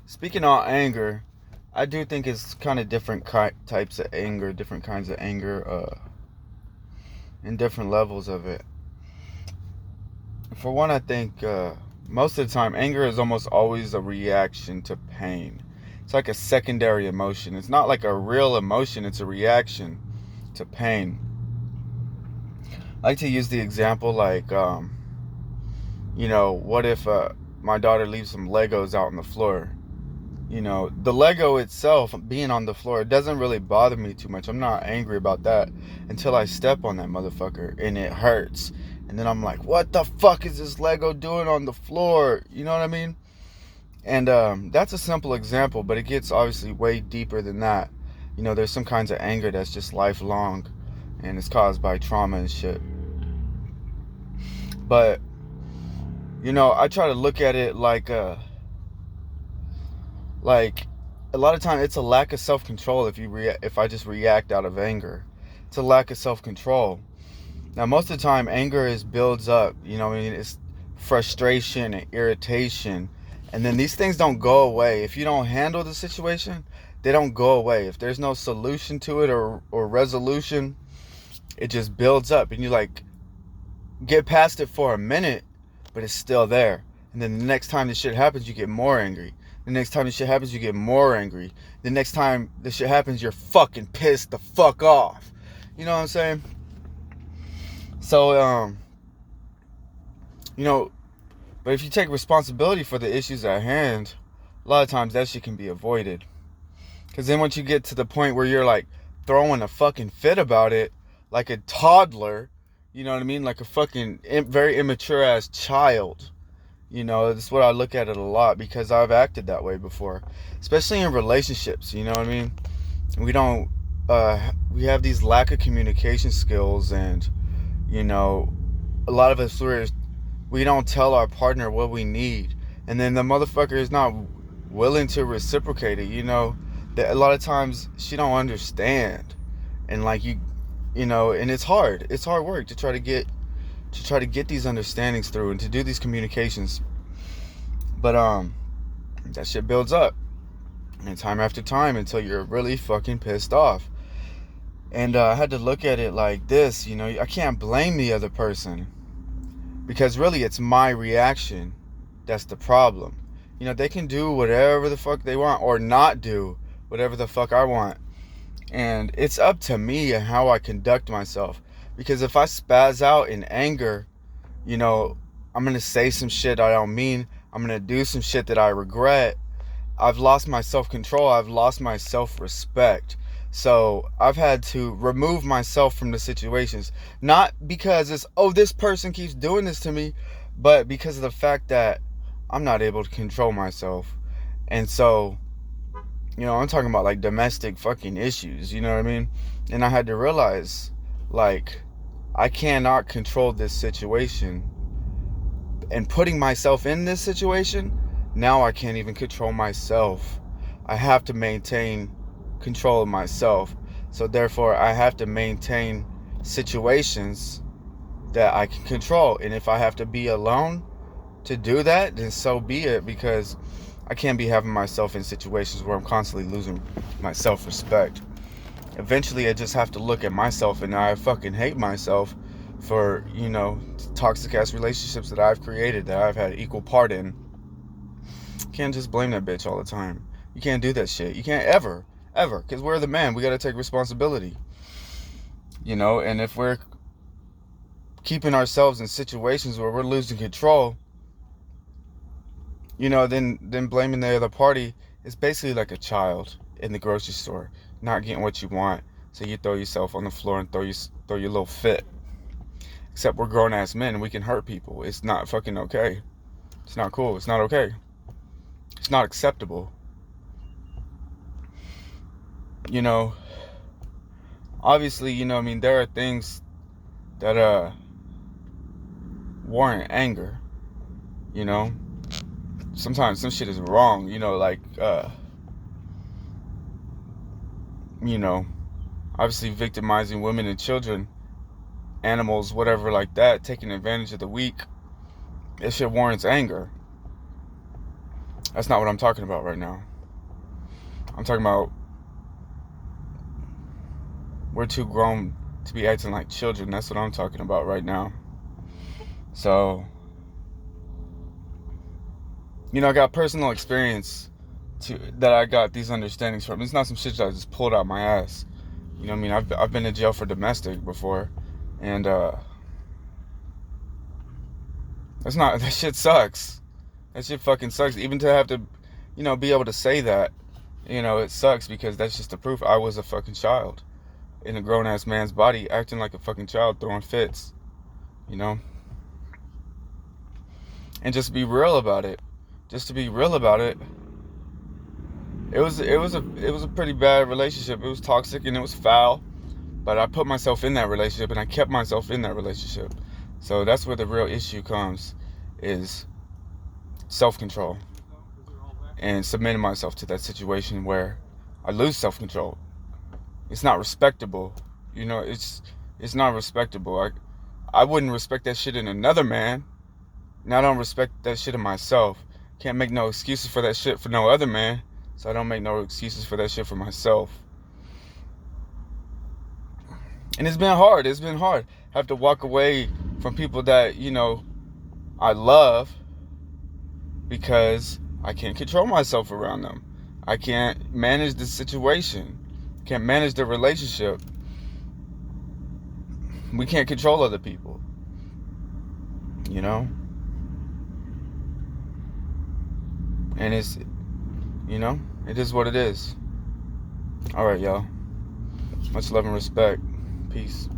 Speaking on anger, I do think it's kind of different types of anger, different kinds of anger, and different levels of it. For one, I think most of the time, anger is almost always a reaction to pain. It's like a secondary emotion. It's not like a real emotion, it's a reaction to pain. I like to use the example like, what if my daughter leaves some Legos out on the floor? The Lego itself being on the floor, it doesn't really bother me too much. I'm not angry about that until I step on that motherfucker and it hurts. And then I'm like, what the fuck is this Lego doing on the floor? You know what I mean? And that's a simple example, but it gets obviously way deeper than that. There's some kinds of anger that's just lifelong and it's caused by trauma and shit. But, I try to look at it like a lot of time it's a lack of self-control if I just react out of anger. It's a lack of self-control. Now most of the time anger builds up, it's frustration and irritation, and then these things don't go away. If you don't handle the situation, they don't go away. If there's no solution to it or resolution, it just builds up and you like get past it for a minute, but it's still there. And then the next time this shit happens, you get more angry. The next time this shit happens, you get more angry. The next time this shit happens, you're fucking pissed the fuck off. You know what I'm saying? So, but if you take responsibility for the issues at hand, a lot of times that shit can be avoided. Because then once you get to the point where you're like throwing a fucking fit about it, like a toddler, you know what I mean? Like a fucking very immature ass child. That's what I look at it a lot because I've acted that way before, especially in relationships. You know what I mean? We don't, we have these lack of communication skills, and a lot of us we don't tell our partner what we need, and then the motherfucker is not willing to reciprocate it. That a lot of times she don't understand, and like and it's hard. It's hard work to try to get these understandings through and to do these communications. But that shit builds up, and time after time until you're really fucking pissed off. And I had to look at it like this. I can't blame the other person because really it's my reaction that's the problem. They can do whatever the fuck they want or not do whatever the fuck I want, and it's up to me and how I conduct myself. Because if I spaz out in anger, I'm gonna say some shit I don't mean. I'm gonna do some shit that I regret. I've lost my self-control. I've lost my self-respect. So I've had to remove myself from the situations. Not because it's, oh, this person keeps doing this to me, but because of the fact that I'm not able to control myself. And so, I'm talking about like domestic fucking issues, you know what I mean? And I had to realize, like, I cannot control this situation. And putting myself in this situation, now I can't even control myself. I have to maintain control of myself. So therefore, I have to maintain situations that I can control. And if I have to be alone to do that, then so be it. Because I can't be having myself in situations where I'm constantly losing my self-respect. Eventually, I just have to look at myself, and I fucking hate myself for, toxic ass relationships that I've created, that I've had equal part in. You can't just blame that bitch all the time. You can't do that shit. You can't ever, because we're the man. We gotta take responsibility. And if we're keeping ourselves in situations where we're losing control, then blaming the other party is basically like a child in the grocery store not getting what you want, so you throw yourself on the floor and throw your little fit. Except we're grown ass men and we can hurt people. It's not fucking okay. It's not cool. It's not okay. It's not acceptable. Obviously, there are things that warrant anger. Sometimes some shit is wrong, like obviously victimizing women and children, animals, whatever like that, taking advantage of the weak. That shit warrants anger. That's not what I'm talking about right now. I'm talking about we're too grown to be acting like children. That's what I'm talking about right now. So, I got personal experience that I got these understandings from. It's not some shit that I just pulled out my ass. You know what I mean? I've been to jail for domestic before, and that shit sucks. That shit fucking sucks. Even to have to, be able to say that, it sucks because that's just the proof I was a fucking child in a grown ass man's body, acting like a fucking child, throwing fits, and just be real about it. Just to be real about it. It was a pretty bad relationship. It was toxic and it was foul, but I put myself in that relationship and I kept myself in that relationship. So that's where the real issue comes, is self-control and submitting myself to that situation where I lose self-control. It's not respectable. It's not respectable. I wouldn't respect that shit in another man. And I don't respect that shit in myself. Can't make no excuses for that shit for no other man. So I don't make no excuses for that shit for myself. And it's been hard. I have to walk away from people that, I love, because I can't control myself around them. I can't manage the situation. Can't manage the relationship. We can't control other people. And it's, it is what it is. Alright, y'all. Much love and respect. Peace.